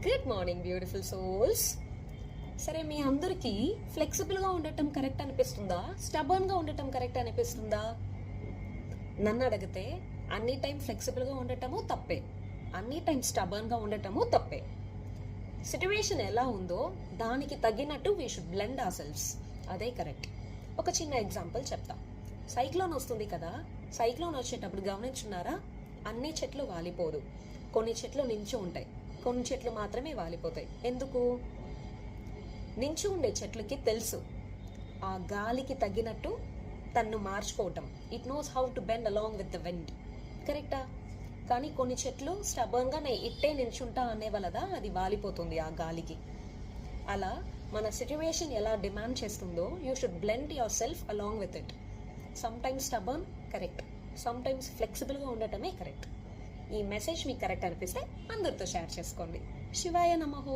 Good morning beautiful souls. సరే, మీ అందరికీ ఫ్లెక్సిబుల్గా ఉండటం కరెక్ట్ అనిపిస్తుందా, స్టబర్న్గా ఉండటం కరెక్ట్ అనిపిస్తుందా? నన్ను అడిగితే అన్ని టైం ఫ్లెక్సిబుల్గా ఉండటము తప్పే, అన్ని టైం స్టబర్న్గా ఉండటము తప్పే. సిట్యువేషన్ ఎలా ఉందో దానికి తగ్గినట్టు we should blend ourselves, అదే కరెక్ట్. ఒక చిన్న ఎగ్జాంపుల్ చెప్తా. సైక్లోన్ వస్తుంది కదా, సైక్లోన్ వచ్చేటప్పుడు గమనించున్నారా? అన్ని చెట్లు వాలిపోదు, కొన్ని చెట్లు నించు ఉంటాయి, కొన్ని చెట్లు మాత్రమే వాలిపోతాయి. ఎందుకు? నించు ఉండే చెట్లకి తెలుసు ఆ గాలికి తగ్గినట్టు తన్ను మార్చుకోవటం. It knows how to bend along with the wind. కరెక్టా? కానీ కొన్ని చెట్లు స్టబర్న్గా నేను ఇట్టే నించుంటా అనే వలన అది వాలిపోతుంది ఆ గాలికి. అలా మన సిట్యువేషన్ ఎలా డిమాండ్ చేస్తుందో you should blend yourself along with it. Sometimes stubborn correct, sometimes ఫ్లెక్సిబుల్గా ఉండటమే కరెక్ట్. ఈ మెసేజ్ మీకు కరెక్ట్ అనిపిస్తే అందరితో షేర్ చేసుకోండి. శివాయ నమః.